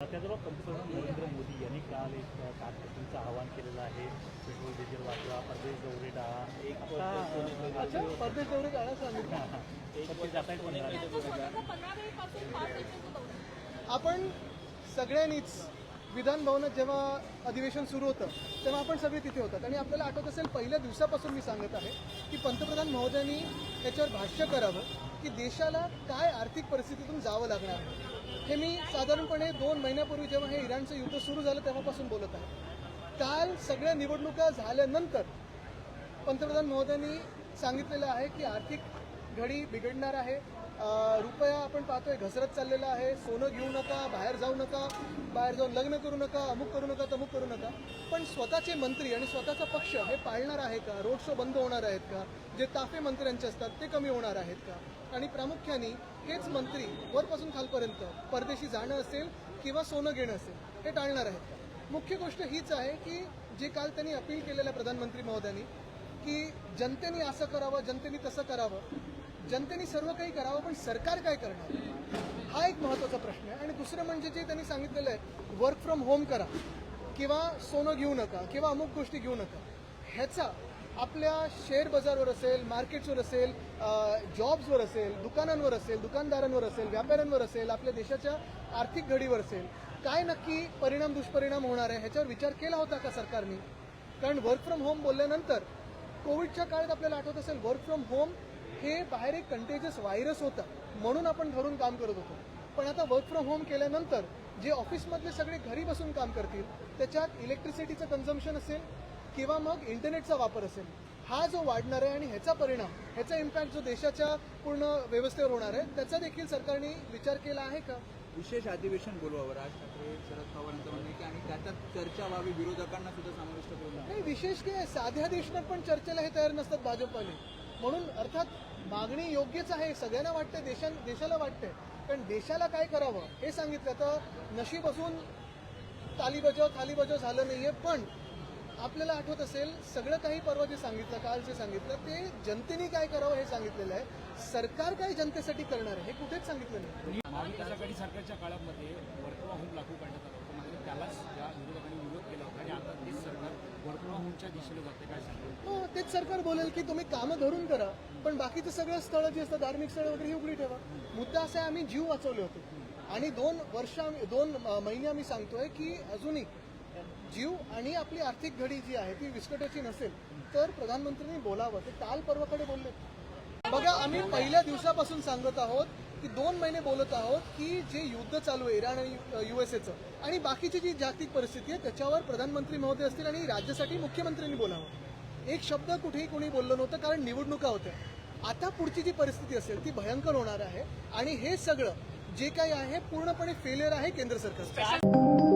त्याचबरोबर पंतप्रधान नरेंद्र मोदी यांनी काल एक कारकिर्दीचं आवाहन केलेलं आहे. पेट्रोल डिझेल वाचवा, परदेश दौरे टाळा. परदेश दौरे टाळा सांगितलं. आपण सगळ्यांनीच विधान भवनात जेव्हा अधिवेशन सुरू होतं तेव्हा आपण सगळे तिथे होतात आणि आपल्याला आठवत असेल पहिल्या दिवसापासून मी सांगत आहे की पंतप्रधान महोदयांनी त्याच्यावर भाष्य करावं की देशाला काय आर्थिक परिस्थितीतून जावं लागणार आहे. हे मी साधारणपणे 2 महिन्यापूर्वी जेव्हा हे इराणचं युद्ध सुरू झालं तेव्हापासून बोलत आहे. काल सगळ्या निवडणुका झाल्यानंतर पंतप्रधान महोदयांनी सांगितलेलं आहे की आर्थिक घडी बिघडणार आहे. रुपया आपण पाहतोय घसरत चाललेला आहे. सोनं घेऊ नका, बाहेर जाऊ नका, बाहेर जाऊन लग्न करू नका, अमुक करू नका, तमुक करू नका. पण स्वतःचे मंत्री आणि स्वतःचा पक्ष हे पाळणार आहे का? रोड शो बंद होणार आहेत का? जे ताफे मंत्र्यांचे असतात ते कमी होणार आहेत का? आणि प्रामुख्याने हेच मंत्री वरपासून खालपर्यंत परदेशी जाणं असेल किंवा सोनं घेणं असेल हे टाळणार आहेत का? मुख्य गोष्ट हीच आहे की जे काल त्यांनी अपील केलेलं प्रधानमंत्री महोदयांनी की जनतेने असं करावं, जनतेने तसं करावं, जनतेने सर्व काही करावं, पण सरकार काय करणार हा एक महत्त्वाचा प्रश्न आहे. आणि दुसरं म्हणजे जे त्यांनी सांगितलेलं आहे वर्क फ्रॉम होम करा किंवा सोनं घेऊ नका किंवा अमुक गोष्टी घेऊ नका, ह्याचा आपल्या शेअर बाजारवर असेल, मार्केट्सवर असेल, जॉब्सवर असेल, दुकानांवर असेल, दुकानदारांवर असेल, व्यापाऱ्यांवर असेल, आपल्या देशाच्या आर्थिक घडीवर असेल, काय नक्की परिणाम दुष्परिणाम होणार आहे ह्याच्यावर विचार केला होता का सरकारने? कारण वर्क फ्रॉम होम बोलल्यानंतर कोविडच्या काळात आपल्याला आठवत असेल वर्क फ्रॉम होम हे बाहेर एक कंटेजियस व्हायरस होता म्हणून आपण घरून काम करत होतो. पण आता वर्क फ्रॉम होम केल्यानंतर जे ऑफिसमधले सगळे घरी बसून काम करतील त्याच्यात इलेक्ट्रिसिटीचं कन्झम्पशन असेल किंवा मग इंटरनेटचा वापर असेल, हा जो वाढणार आहे आणि ह्याचा परिणाम, ह्याचा इम्पॅक्ट जो देशाच्या पूर्ण व्यवस्थेवर होणार आहे त्याचा देखील सरकारने विचार केला आहे का? विशेष अधिवेशन बोलवावं राज ठाकरे शरद पवारांचं म्हणणं की आणि त्याच्यात चर्चा व्हावी, विरोधकांना सुद्धा समाविष्ट करून नाही. विशेष काय साध्या अधिवेशनात पण चर्चेला हे तयार नसतात भाजपवाले. म्हणून अर्थात मागणी योग्यच आहे, सगळ्यांना वाटतंय, देशाला वाटतंय, पण देशाला काय करावं हे सांगितलं तर नशीब असून ताली बजाव थाली बजाव झालं नाहीये. पण आपल्याला आठवत असेल सगळं काही परवा जे सांगितलं, काल जे सांगितलं ते जनतेने काय करावं हे सांगितलेलं आहे. सरकार काय जनतेसाठी करणार आहे हे कुठेच सांगितलं नाही. महाविकास आघाडी सरकारच्या काळामध्ये वर्क फ्रॉम होम लागू करण्यात आलं होतं, म्हणजे त्यालाच त्या विरोधकांनी विरोध केला होता आणि आता तेच सरकार वर्क फ्रॉम होमच्या दिशेने जाते. काय सांगतो? हो, तेच सरकार बोलेल की तुम्ही कामं धरून करा, पण बाकीचं सगळं स्थळं जी असतात धार्मिक स्थळं वगैरे ही उघडी ठेवा. मुद्दा असा आहे आम्ही जीव वाचवले होते आणि 2 महिने आम्ही सांगतोय की अजूनही जीव आणि आपली आर्थिक घडी जी आहे ती विस्कटाची नसेल तर प्रधानमंत्र्यांनी बोलावं. ते काल परवाकडे बोलले. बघा, आम्ही पहिल्या दिवसापासून सांगत आहोत की 2 महिने बोलत आहोत की जे युद्ध चालू आहे इराण आणि USAचं आणि बाकीची जी जागतिक परिस्थिती आहे त्याच्यावर प्रधानमंत्री महोदय असतील आणि राज्यासाठी मुख्यमंत्र्यांनी बोलावं. एक शब्द कुठेही कोणी बोललं नव्हतं कारण निवडणुका होत्या. आता पुढची जी परिस्थिती असेल ती भयंकर होणार आहे आणि हे सगळं जे काही आहे पूर्णपणे फेलियर आहे केंद्र सरकारचं.